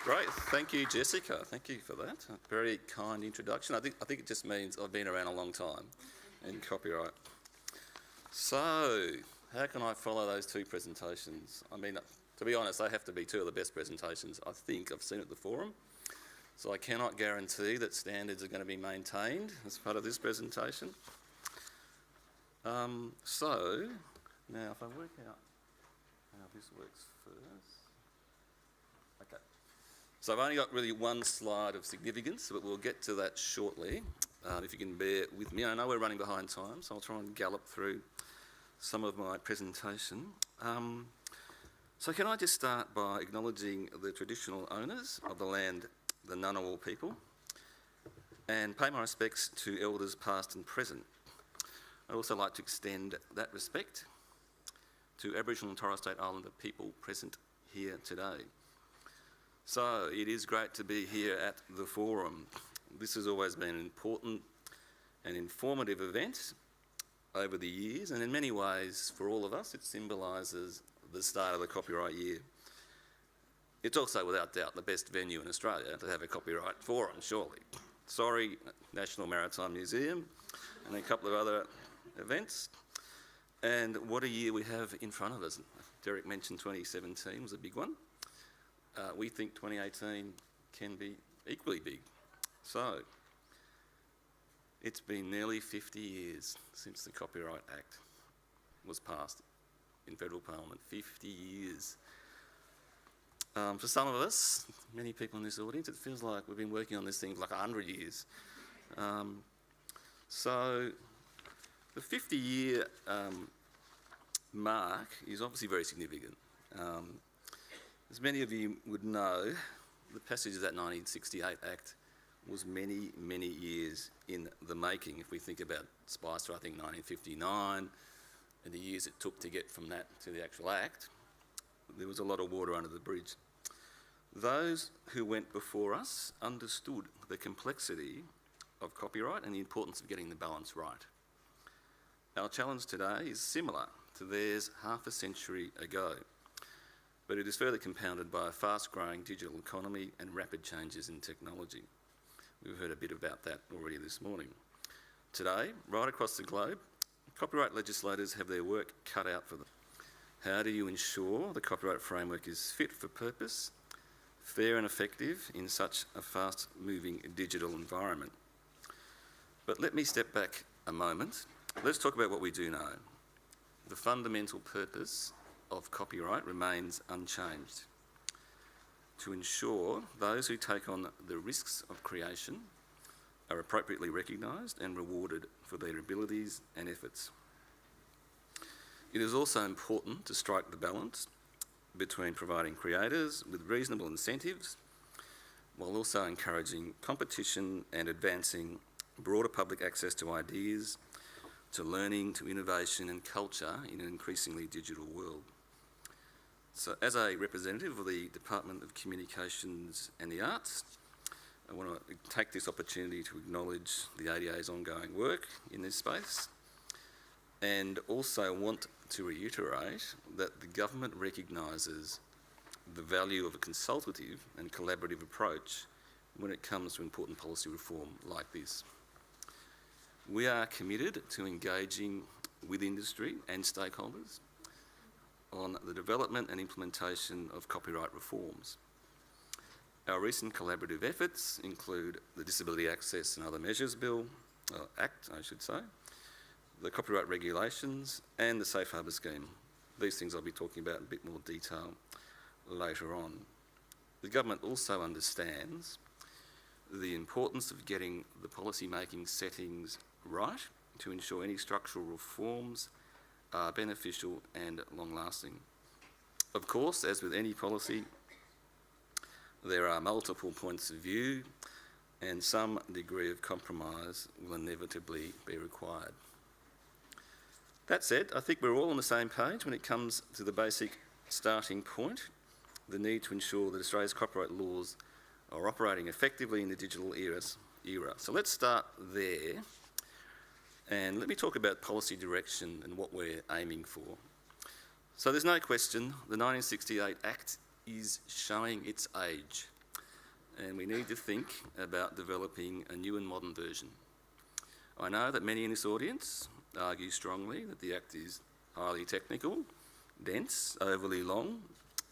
Great, thank you, Jessica. Thank you for that. A very kind introduction. I think it just means I've been around a long time in copyright. So, how can I follow those two presentations? I mean, to be honest, they have to be two of the best presentations I think I've seen at the forum. So I cannot guarantee that standards are going to be maintained as part of this presentation. So, now if I work out how this works first. Okay. So I've only got really one slide of significance, but we'll get to that shortly, if you can bear with me. I know we're running behind time, so I'll try and gallop through some of my presentation. So can I just start by acknowledging the traditional owners of the land, the Ngunnawal people, and pay my respects to elders past and present. I'd also like to extend that respect to Aboriginal and Torres Strait Islander people present here today. So it is great to be here at the forum. This has always been an important and informative event over the years, and in many ways, for all of us, it symbolises the start of the copyright year. It's also, without doubt, the best venue in Australia to have a copyright forum, surely. Sorry, National Maritime Museum, and a couple of other events. And what a year we have in front of us. Derek mentioned 2017 was a big one. We think 2018 can be equally big. So, it's been nearly 50 years since the Copyright Act was passed in Federal Parliament. 50 years. For some of us, many people in this audience, it feels like we've been working on this thing for like 100 years. So, the 50-year mark is obviously very significant. As many of you would know, the passage of that 1968 Act was many, many years in the making. If we think about Spicer, I think 1959, and the years it took to get from that to the actual Act, there was a lot of water under the bridge. Those who went before us understood the complexity of copyright and the importance of getting the balance right. Our challenge today is similar to theirs half a century ago, but it is further compounded by a fast-growing digital economy and rapid changes in technology. We've heard a bit about that already this morning. Today, right across the globe, copyright legislators have their work cut out for them. How do you ensure the copyright framework is fit for purpose, fair and effective in such a fast-moving digital environment? But let me step back a moment. Let's talk about what we do know. The fundamental purpose of copyright remains unchanged: to ensure those who take on the risks of creation are appropriately recognised and rewarded for their abilities and efforts. It is also important to strike the balance between providing creators with reasonable incentives while also encouraging competition and advancing broader public access to ideas, to learning, to innovation and culture in an increasingly digital world. So as a representative of the Department of Communications and the Arts, I want to take this opportunity to acknowledge the ADA's ongoing work in this space, and also want to reiterate that the government recognises the value of a consultative and collaborative approach when it comes to important policy reform like this. We are committed to engaging with industry and stakeholders on the development and implementation of copyright reforms. Our recent collaborative efforts include the Disability Access and Other Measures Bill, Act, I should say, the copyright regulations and the Safe Harbour Scheme. These things I'll be talking about in a bit more detail later on. The government also understands the importance of getting the policy-making settings right to ensure any structural reforms are beneficial and long-lasting. Of course, as with any policy, there are multiple points of view and some degree of compromise will inevitably be required. That said, I think we're all on the same page when it comes to the basic starting point, the need to ensure that Australia's copyright laws are operating effectively in the digital era. So let's start there. And let me talk about policy direction and what we're aiming for. So there's no question the 1968 Act is showing its age. and we need to think about developing a new and modern version. I know that many in this audience argue strongly that the Act is highly technical, dense, overly long,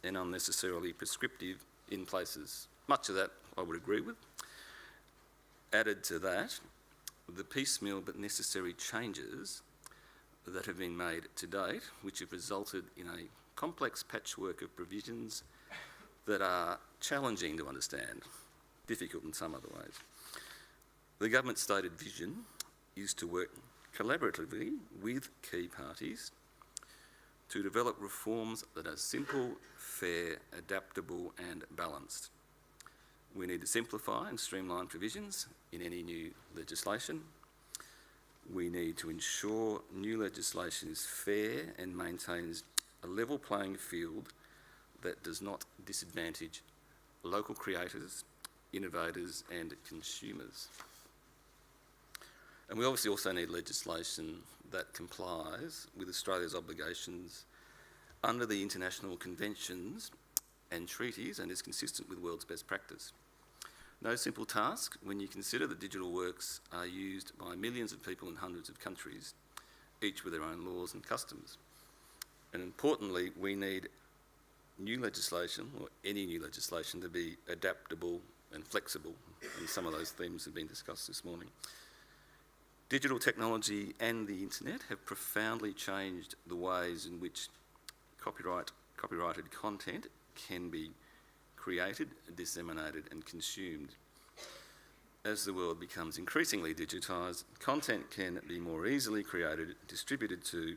and unnecessarily prescriptive in places. Much of that I would agree with. Added to that, the piecemeal but necessary changes that have been made to date, which have resulted in a complex patchwork of provisions that are challenging to understand, difficult in some other ways. The government's stated vision is to work collaboratively with key parties to develop reforms that are simple, fair, adaptable and balanced. We need to simplify and streamline provisions in any new legislation. We need to ensure new legislation is fair and maintains a level playing field that does not disadvantage local creators, innovators and consumers. And we obviously also need legislation that complies with Australia's obligations under the international conventions and treaties and is consistent with world's best practice. No simple task when you consider that digital works are used by millions of people in hundreds of countries, each with their own laws and customs. And importantly, we need new legislation, or any new legislation, to be adaptable and flexible, and some of those themes have been discussed this morning. Digital technology and the internet have profoundly changed the ways in which copyrighted content can be created, disseminated and consumed. As the world becomes increasingly digitised, content can be more easily created, distributed to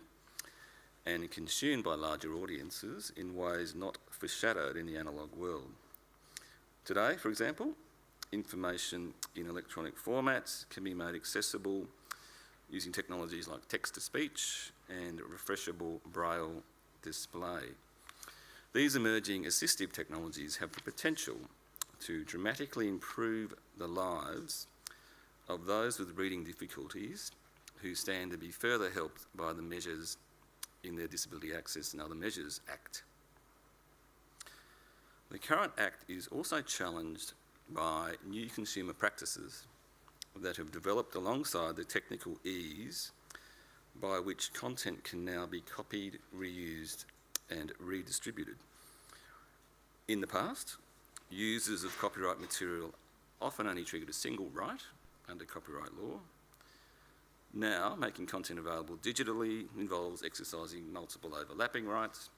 and consumed by larger audiences in ways not foreshadowed in the analogue world. Today, for example, information in electronic formats can be made accessible using technologies like text-to-speech and refreshable braille display. These emerging assistive technologies have the potential to dramatically improve the lives of those with reading difficulties who stand to be further helped by the measures in their Disability Access and Other Measures Act. The current Act is also challenged by new consumer practices that have developed alongside the technical ease by which content can now be copied, reused and redistributed. In the past, users of copyright material often only triggered a single right under copyright law. Now, making content available digitally involves exercising multiple overlapping rights,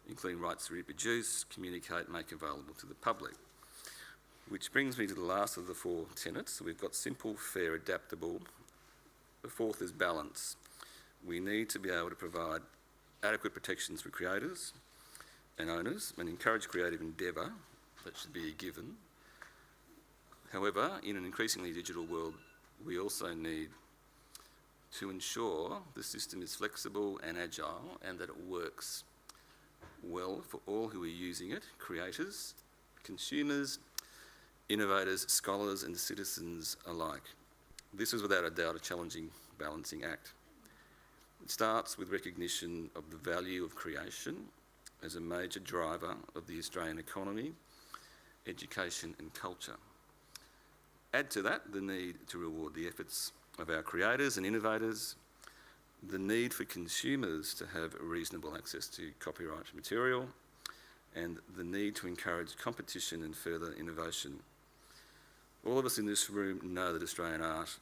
including rights to reproduce, communicate, and make available to the public. Which brings me to the last of the four tenets. We've got simple, fair, adaptable. The fourth is balance. We need to be able to provide adequate protections for creators and owners and encourage creative endeavour. That should be a given. However, in an increasingly digital world, we also need to ensure the system is flexible and agile and that it works well for all who are using it, creators, consumers, innovators, scholars and citizens alike. This is without a doubt a challenging balancing act. It starts with recognition of the value of creation as a major driver of the Australian economy, education and culture. Add to that the need to reward the efforts of our creators and innovators, the need for consumers to have reasonable access to copyright material, and the need to encourage competition and further innovation. All of us in this room know that Australian art,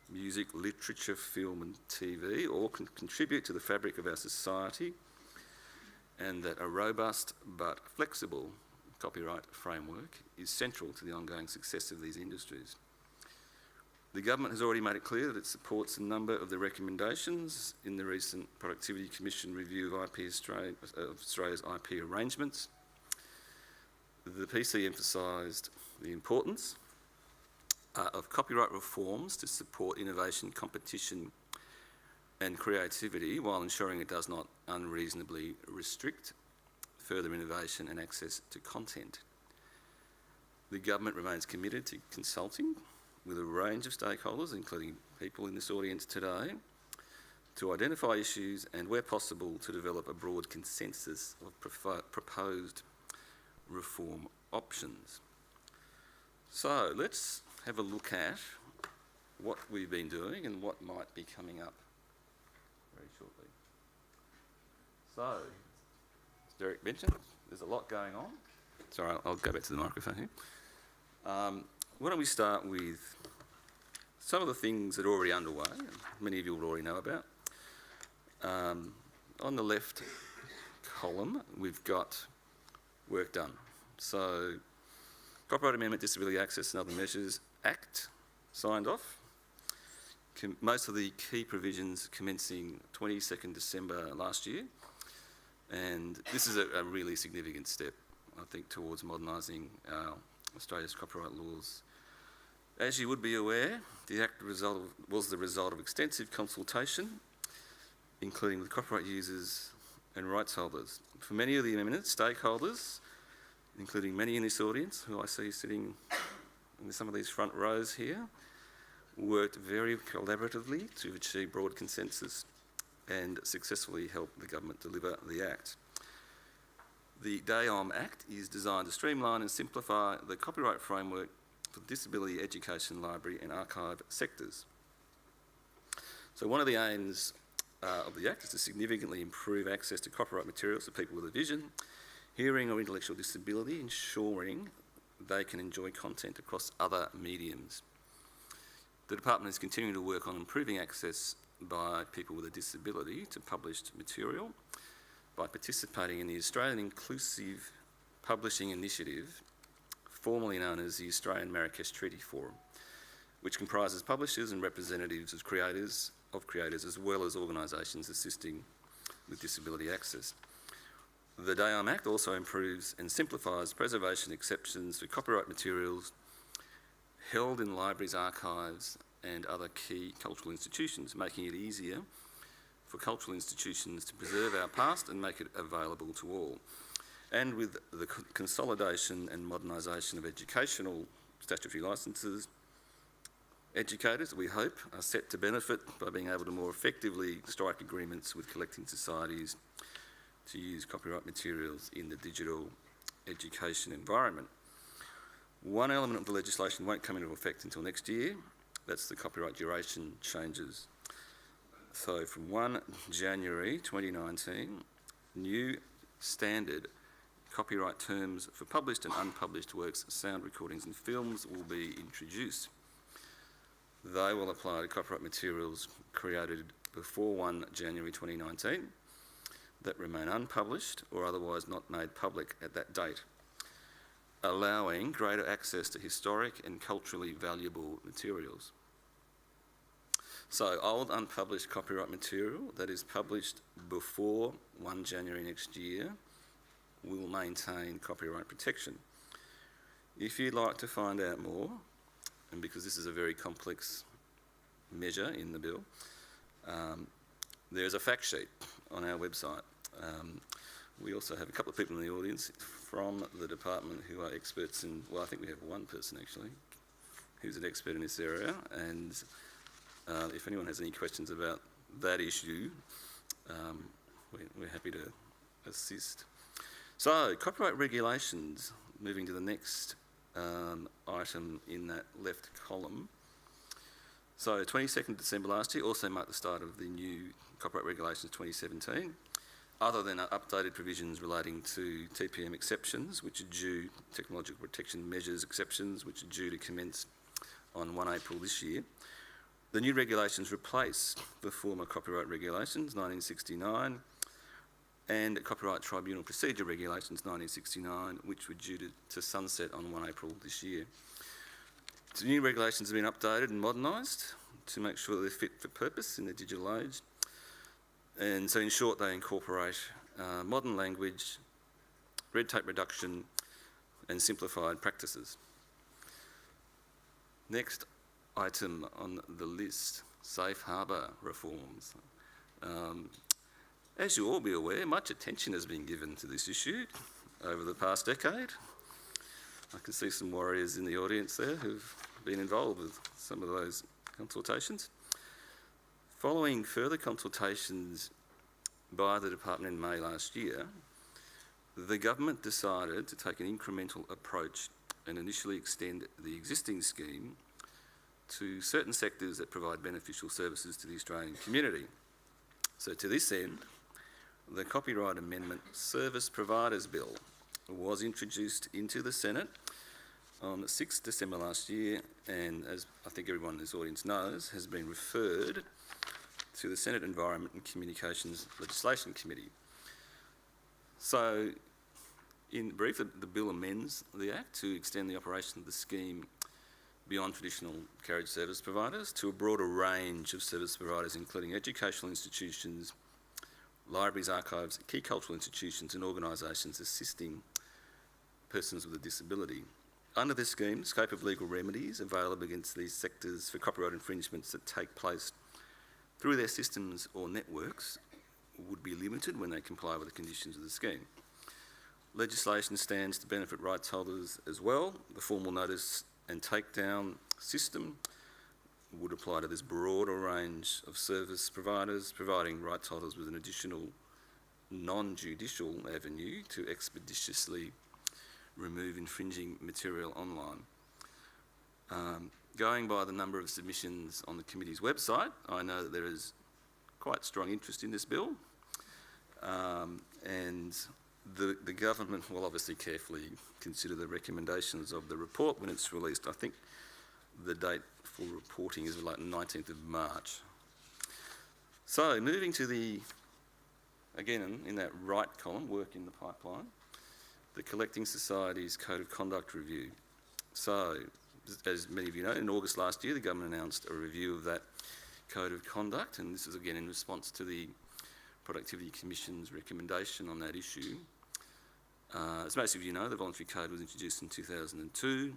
music, literature, film and TV all contribute to the fabric of our society, and that a robust but flexible copyright framework is central to the ongoing success of these industries. The government has already made it clear that it supports a number of the recommendations in the recent Productivity Commission review of Australia's IP arrangements. The PC emphasised the importance of copyright reforms to support innovation, competition and creativity while ensuring it does not unreasonably restrict further innovation and access to content. The government remains committed to consulting with a range of stakeholders, including people in this audience today, to identify issues and, where possible, to develop a broad consensus of proposed reform options. So let's have a look at what we've been doing and what might be coming up very shortly. So, as Derek mentioned, there's a lot going on. Sorry, I'll go back to the microphone here. Why don't we start with some of the things that are already underway, and many of you will already know about. On the left column, we've got work done. So, Copyright Amendment, Disability Access and Other Measures Act signed off. Most of the key provisions commencing 22nd December last year. And this is a really significant step, I think, towards modernising Australia's copyright laws. As you would be aware, the Act was the result of extensive consultation, including with copyright users and rights holders. For many of the amendments, stakeholders, including many in this audience, who I see sitting in some of these front rows here, worked very collaboratively to achieve broad consensus and successfully help the government deliver the Act. The DAOM Act is designed to streamline and simplify the copyright framework for the disability, education, library and archive sectors. So one of the aims of the Act is to significantly improve access to copyright materials for people with a vision, hearing or intellectual disability, ensuring they can enjoy content across other mediums. The Department is continuing to work on improving access by people with a disability to published material by participating in the Australian Inclusive Publishing Initiative, formerly known as the Australian Marrakesh Treaty Forum, which comprises publishers and representatives of creators as well as organisations assisting with disability access. The DAOM Act also improves and simplifies preservation exceptions for copyright materials held in libraries, archives and other key cultural institutions, making it easier for cultural institutions to preserve our past and make it available to all. And with the consolidation and modernisation of educational statutory licences, educators, we hope, are set to benefit by being able to more effectively strike agreements with collecting societies to use copyright materials in the digital education environment. One element of the legislation won't come into effect until next year. That's the copyright duration changes. So from 1 January 2019, new standard copyright terms for published and unpublished works, sound recordings and films will be introduced. They will apply to copyright materials created before 1 January 2019 that remain unpublished or otherwise not made public at that date, allowing greater access to historic and culturally valuable materials. So, old unpublished copyright material that is published before 1 January next year will maintain copyright protection. If you'd like to find out more, and because this is a very complex measure in the bill, there's a fact sheet on our website. We also have a couple of people in the audience from the department who are experts in, well, I think we have one person actually who's an expert in this area, and if anyone has any questions about that issue, we're happy to assist. So, copyright regulations, moving to the next item in that left column. So 22nd December last year also marked the start of the new Copyright Regulations 2017, other than updated provisions relating to TPM exceptions, which are due, technological protection measures exceptions, which are due to commence on 1 April this year. The new regulations replace the former Copyright Regulations 1969 and Copyright Tribunal Procedure Regulations 1969, which were due to sunset on 1 April this year. The new regulations have been updated and modernised to make sure that they're fit for purpose in the digital age. And so in short, they incorporate modern language, red tape reduction and simplified practices. Next item on the list, safe harbour reforms. As you'll all be aware, much attention has been given to this issue over the past decade. I can see some warriors in the audience there who've been involved with some of those consultations. Following further consultations by the department in May last year, the government decided to take an incremental approach and initially extend the existing scheme to certain sectors that provide beneficial services to the Australian community. So to this end, the Copyright Amendment Service Providers Bill was introduced into the Senate on 6 December last year, and as I think everyone in this audience knows, has been referred to the Senate Environment and Communications Legislation Committee. So, in brief, the bill amends the Act to extend the operation of the scheme beyond traditional carriage service providers to a broader range of service providers, including educational institutions, libraries, archives, key cultural institutions and organisations assisting persons with a disability. Under this scheme, the scope of legal remedies available against these sectors for copyright infringements that take place through their systems or networks would be limited when they comply with the conditions of the scheme. Legislation stands to benefit rights holders as well. The formal notice and takedown system would apply to this broader range of service providers, providing rights holders with an additional non-judicial avenue to expeditiously remove infringing material online. Going by the number of submissions on the committee's website, I know that there is quite strong interest in this bill, and the government will obviously carefully consider the recommendations of the report when it's released. I think the date for reporting is like 19th of March. So moving to the, again in that right column, work in the pipeline, the Collecting Society's Code of Conduct review. So, as many of you know, in August last year, the government announced a review of that Code of Conduct, and this is again in response to the Productivity Commission's recommendation on that issue. As most of you know, the Voluntary Code was introduced in 2002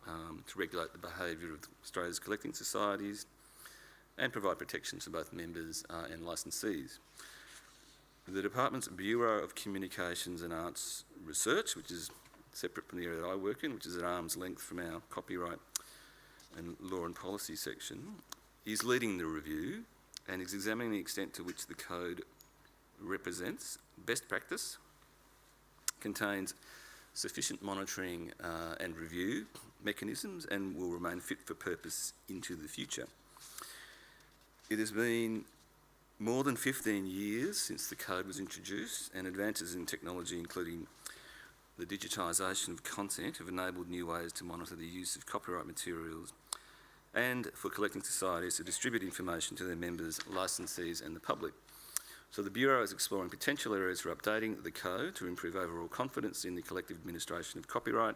to regulate the behaviour of Australia's collecting societies and provide protections for both members and licensees. The Department's Bureau of Communications and Arts Research, which is separate from the area that I work in, which is at arm's length from our copyright and law and policy section, is leading the review and is examining the extent to which the code represents best practice, contains sufficient monitoring and review mechanisms, and will remain fit for purpose into the future. It has been more than 15 years since the code was introduced, and advances in technology, including the digitisation of content, have enabled new ways to monitor the use of copyright materials and for collecting societies to distribute information to their members, licensees and the public. So the Bureau is exploring potential areas for updating the code to improve overall confidence in the collective administration of copyright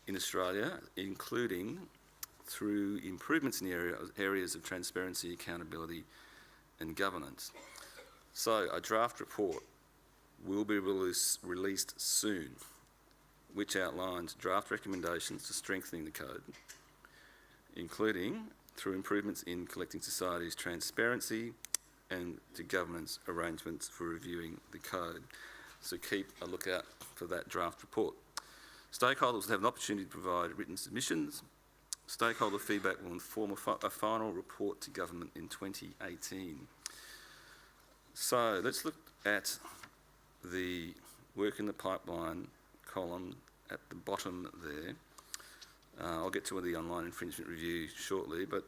in Australia, including through improvements in areas of transparency, accountability and governance. So a draft report will be released soon, which outlines draft recommendations to strengthening the code, including through improvements in collecting societies' transparency and to governance arrangements for reviewing the code. So keep a lookout for that draft report. Stakeholders will have an opportunity to provide written submissions. Stakeholder feedback will inform a final report to government in 2018. So let's look at the work in the pipeline column at the bottom there. I'll get to the online infringement review shortly, but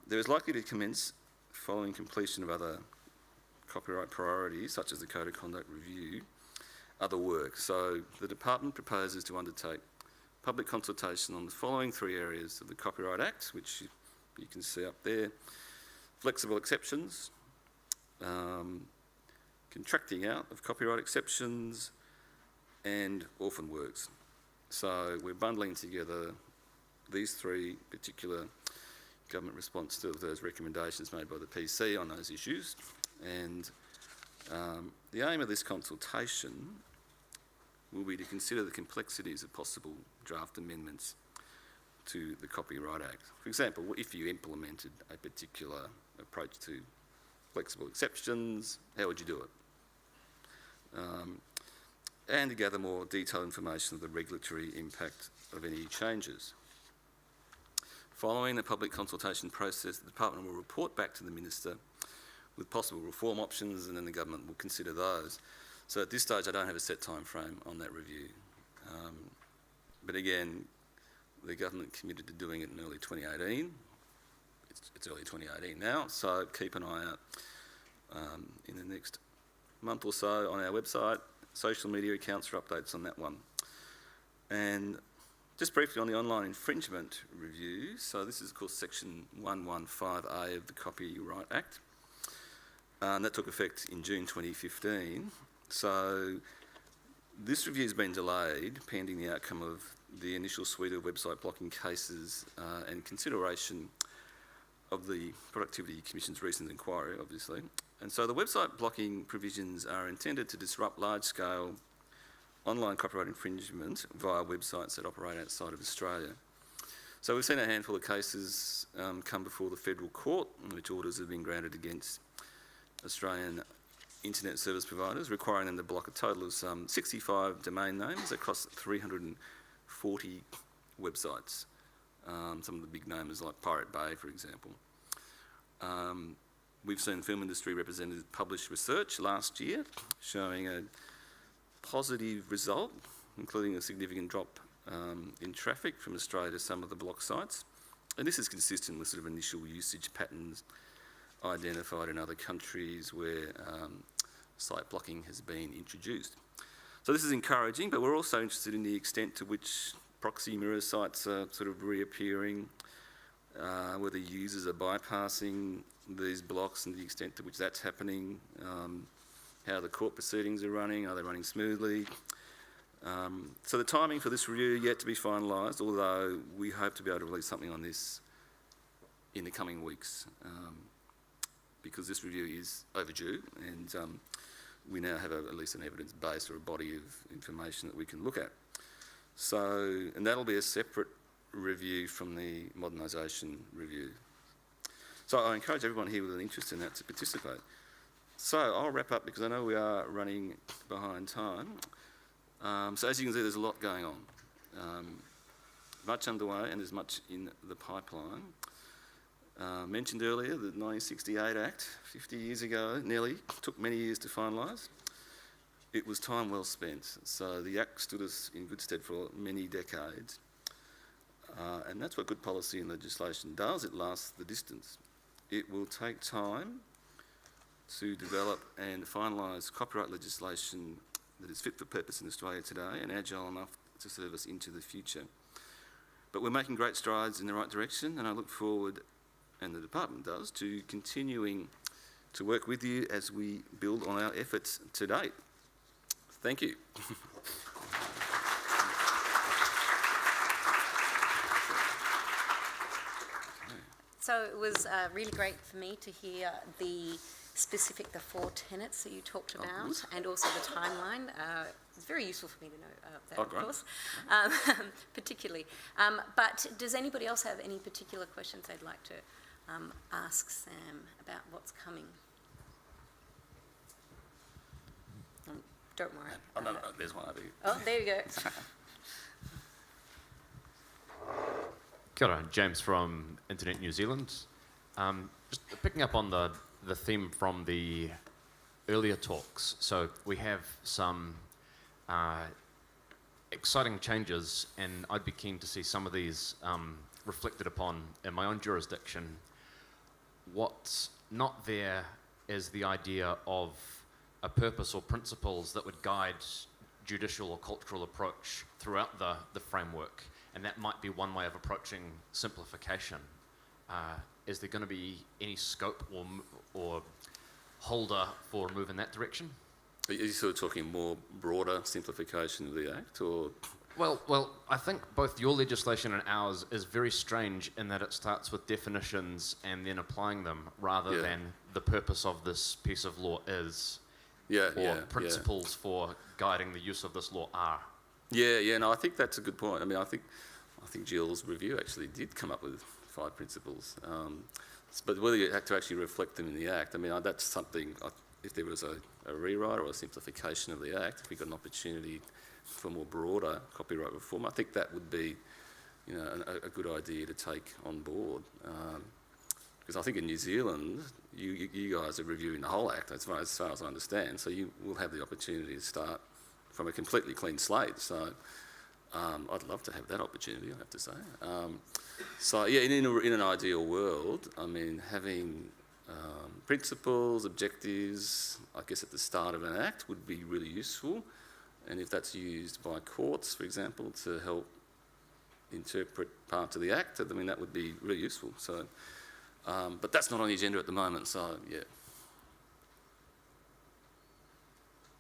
there is likely to commence, following completion of other copyright priorities, such as the Code of Conduct review, other work. So the department proposes to undertake public consultation on the following three areas of the Copyright Act, which you can see up there: flexible exceptions, contracting out of copyright exceptions, and orphan works. So we're bundling together these three particular government response to those recommendations made by the PC on those issues. And the aim of this consultation will be to consider the complexities of possible draft amendments to the Copyright Act. For example, if you implemented a particular approach to flexible exceptions, how would you do it? And to gather more detailed information of the regulatory impact of any changes. Following the public consultation process, the department will report back to the Minister with possible reform options, and then the government will consider those. So at this stage, I don't have a set time frame on that review. But again, the government committed to doing it in early 2018. It's early 2018 now, so keep an eye out in the next month or so on our website, social media accounts for updates on that one. And just briefly on the online infringement review, so this is of course section 115A of the Copyright Act. That took effect in June 2015. So this review has been delayed pending the outcome of the initial suite of website blocking cases and consideration of the Productivity Commission's recent inquiry, obviously. And so the website blocking provisions are intended to disrupt large-scale online copyright infringement via websites that operate outside of Australia. So we've seen a handful of cases come before the federal court in which orders have been granted against Australian internet service providers, requiring them to block a total of some 65 domain names across 340 websites. Some of the big names like Pirate Bay, for example. We've seen film industry representatives publish research last year showing a positive result, including a significant drop in traffic from Australia to some of the block sites. And this is consistent with sort of initial usage patterns identified in other countries where site blocking has been introduced. So this is encouraging, but we're also interested in the extent to which proxy mirror sites are sort of reappearing, whether users are bypassing these blocks and the extent to which that's happening, how the court proceedings are running, are they running smoothly? So the timing for this review yet to be finalised, although we hope to be able to release something on this in the coming weeks, because this review is overdue and we now have at least an evidence base or a body of information that we can look at. So, and that'll be a separate review from the modernisation review. So I encourage everyone here with an interest in that to participate. So I'll wrap up because I know we are running behind time. So as you can see, there's a lot going on. Much underway and there's much in the pipeline. Mentioned earlier, the 1968 Act, 50 years ago, nearly, took many years to finalise. It was time well spent, so the Act stood us in good stead for many decades. And that's what good policy and legislation does, it lasts the distance. It will take time to develop and finalise copyright legislation that is fit for purpose in Australia today and agile enough to serve us into the future. But we're making great strides in the right direction, and I look forward, and the department does, to continuing to work with you as we build on our efforts to date. Thank you. So it was really great for me to hear the 4 tenets that you talked about, and also the timeline. It's very useful for me to know that, of course, particularly. But does anybody else have any particular questions they'd like to ask Sam about what's coming? Don't worry. Oh, no, there's one over here. Oh, there you go. Kia ora, James from Internet New Zealand. Just picking up on the theme from the earlier talks. So we have some exciting changes, and I'd be keen to see some of these reflected upon in my own jurisdiction. What's not there is the idea of a purpose or principles that would guide judicial or cultural approach throughout the framework, and that might be one way of approaching simplification. Is there going to be any scope or holder for a move in that direction? Are you sort of talking more broader simplification of the Act, or...? Well, I think both your legislation and ours is very strange in that it starts with definitions and then applying them rather than the purpose of this piece of law is, or principles for guiding the use of this law are. No, I think that's a good point. I mean, I think Jill's review actually did come up with 5 principles, but whether you have to actually reflect them in the Act, I mean, that's something, if there was a rewrite or a simplification of the Act, if we got an opportunity for more broader copyright reform, I think that would be, a good idea to take on board. Because I think in New Zealand, you guys are reviewing the whole Act, as far as I understand, so you will have the opportunity to start from a completely clean slate. So I'd love to have that opportunity, I have to say. So, yeah, in an ideal world, I mean, having principles, objectives, I guess at the start of an act would be really useful. And if that's used by courts, for example, to help interpret parts of the act, I mean, that would be really useful. So, but that's not on the agenda at the moment, so, yeah.